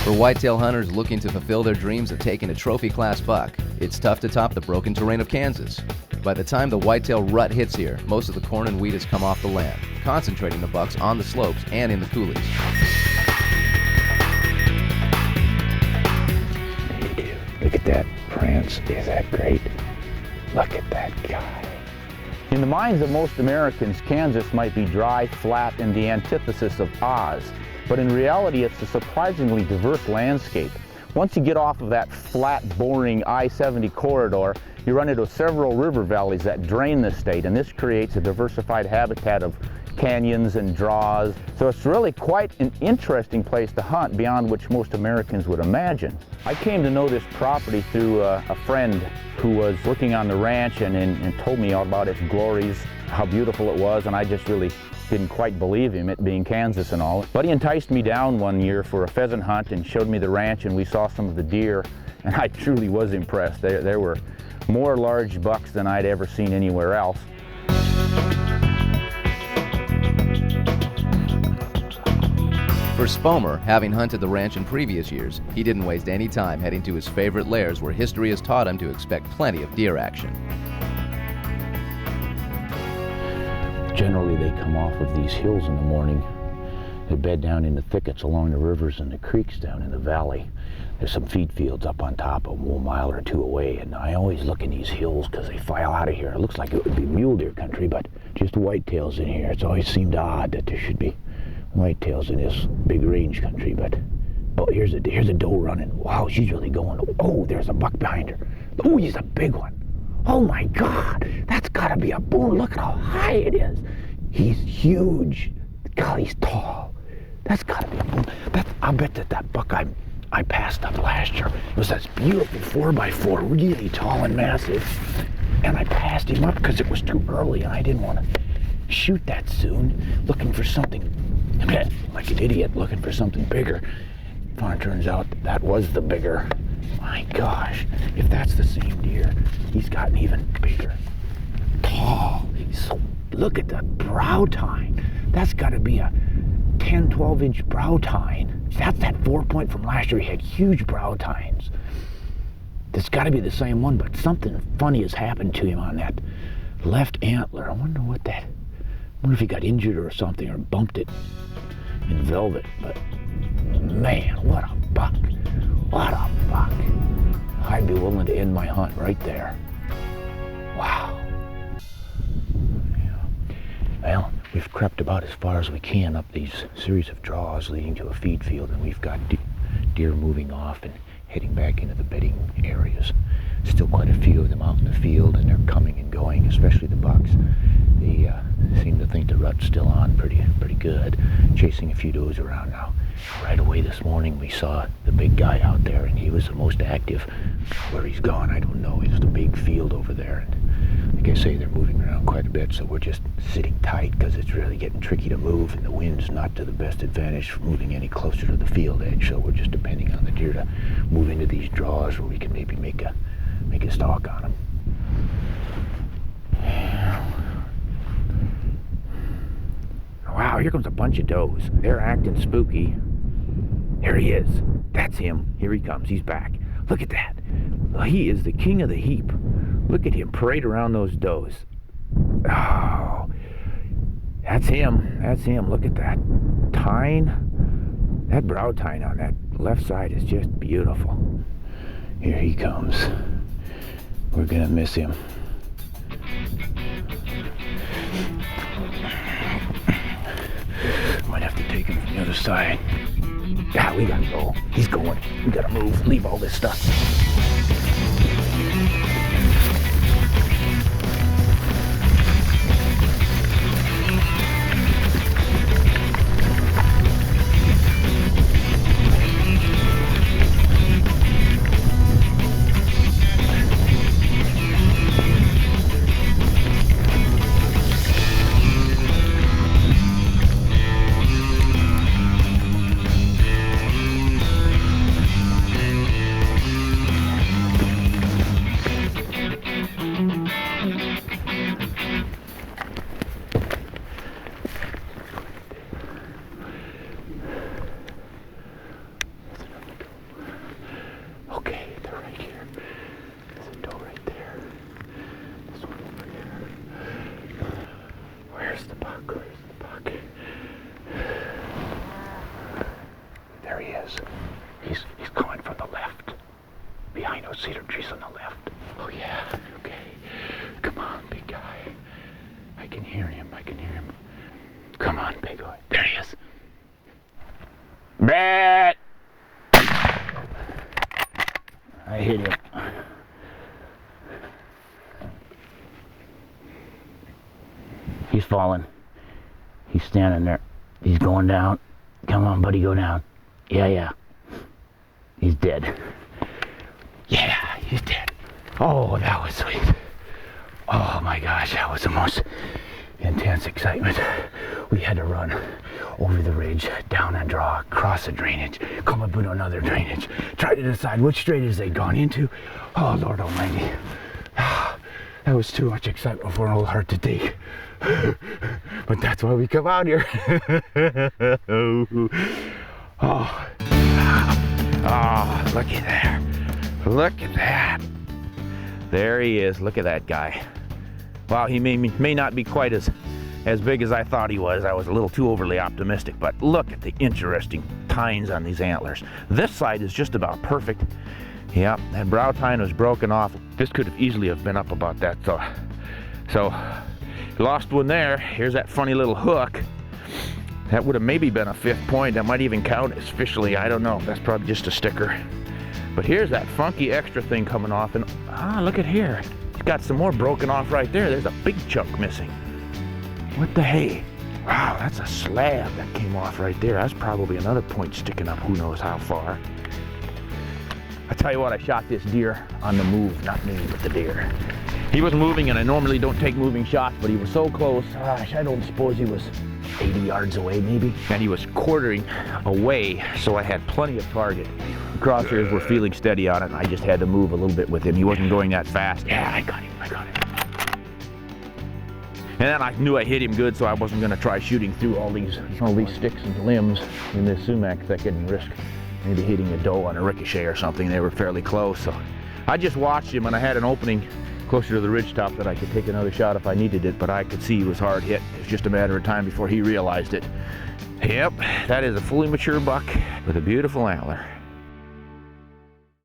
For whitetail hunters looking to fulfill their dreams of taking a trophy-class buck, it's tough to top the broken terrain of Kansas. By the time the whitetail rut hits here, most of the corn and wheat has come off the land, concentrating the bucks on the slopes and in the coulees. Look at that prance. Is that great? Look at that guy. In the minds of most Americans, Kansas might be dry, flat, and the antithesis of Oz. But in reality, it's a surprisingly diverse landscape. Once you get off of that flat, boring I-70 corridor, you run into several river valleys that drain the state, and this creates a diversified habitat of canyons and draws. So it's really quite an interesting place to hunt beyond which most Americans would imagine. I came to know this property through a friend who was working on the ranch and told me all about its glories, how beautiful it was, and I just really didn't quite believe him, it being Kansas and all. But he enticed me down one year for a pheasant hunt and showed me the ranch, and we saw some of the deer, and I truly was impressed. There were more large bucks than I'd ever seen anywhere else. For Spomer, having hunted the ranch in previous years, he didn't waste any time heading to his favorite lairs where history has taught him to expect plenty of deer action. Generally, they come off of these hills in the morning. They bed down in the thickets along the rivers and the creeks down in the valley. There's some feed fields up on top of them, a mile or two away, and I always look in these hills because they file out of here. It looks like it would be mule deer country, but just whitetails in here. It's always seemed odd that there should be whitetails in this big range country, but oh, here's a doe running. Wow, she's really going. Oh, there's a buck behind her. Oh, he's a big one. Oh my God, that's gotta be a boon. Look at how high it is. He's huge. God, he's tall. That's gotta be a boon. I'll bet that buck I passed up last year, it was this beautiful 4x4, really tall and massive. And I passed him up because it was too early and I didn't want to shoot that soon, looking for something, like an idiot, looking for something bigger. It turns out that was the bigger. My gosh, if that's the same deer, he's gotten even bigger. Tall. Look at the brow tine. That's got to be a 10, 12-inch brow tine. That's that 4-point from last year. He had huge brow tines. That's got to be the same one, but something funny has happened to him on that left antler. I wonder if he got injured or something, or bumped it in velvet. But man, what a buck. What a buck. I'd be willing to end my hunt right there. Wow. Yeah. Well, we've crept about as far as we can up these series of draws leading to a feed field, and we've got deer moving off and heading back into the bedding areas. Still quite a few of them out in the field, and they're coming and going, especially the bucks. They seem to think the rut's still on pretty good, chasing a few does around now. Right away this morning we saw the big guy out there, and he was the most active. Where he's gone, I don't know. It's the big field over there, and like I say, they're moving around quite a bit, so we're just sitting tight because it's really getting tricky to move, and the wind's not to the best advantage for moving any closer to the field edge, so we're just depending on the deer to move into these draws where we can maybe make a stalk on them. Wow, here comes a bunch of does. They're acting spooky. There he is. That's him. Here he comes. He's back. Look at that. He is the king of the heap. Look at him parade around those does. Oh, that's him. That's him. Look at that tine. That brow tine on that left side is just beautiful. Here he comes. We're gonna miss him. Might have to take him from the other side. Yeah, we gotta go. He's going. We gotta move. Leave all this stuff. There he is. He's coming from the left. Behind those cedar trees on the left. Oh yeah, okay. Come on, big guy. I can hear him, Come on, big boy. There he is. Bat! I hit him. He's falling. He's standing there. He's going down. Come on, buddy, go down. Yeah. He's dead. Yeah, he's dead. Oh, that was sweet. Oh my gosh, that was the most intense excitement. We had to run over the ridge, down and draw, cross a drainage, come up into another drainage, try to decide which drainage they'd gone into. Oh, Lord Almighty. That was too much excitement for an old heart to take. But that's why we come out here. Oh, look at that. Look at that. There he is. Look at that guy. Wow, he may not be quite as big as I thought he was. I was a little too overly optimistic, but look at the interesting tines on these antlers. This side is just about perfect. Yeah, that brow tine was broken off. This could have easily have been up about that. So lost one there. Here's that funny little hook. That would have maybe been a 5th point. That might even count as officially. I don't know. That's probably just a sticker. But here's that funky extra thing coming off, and look at here. It's got some more broken off right there. There's a big chunk missing. What the hey? Wow, that's a slab that came off right there. That's probably another point sticking up who knows how far. I tell you what, I shot this deer on the move, not me, but the deer. He was moving, and I normally don't take moving shots, but he was so close. Gosh, I don't suppose he was 80 yards away maybe. And he was quartering away, so I had plenty of target. The crosshairs were feeling steady on it, and I just had to move a little bit with him. He wasn't going that fast. Yeah, I got him. And then I knew I hit him good, so I wasn't going to try shooting through all these sticks and limbs in this sumac thicket and risk maybe hitting a doe on a ricochet or something. They were fairly close, so I just watched him, and I had an opening closer to the ridgetop that I could take another shot if I needed it, but I could see he was hard hit. It was just a matter of time before he realized it. Yep, that is a fully mature buck with a beautiful antler.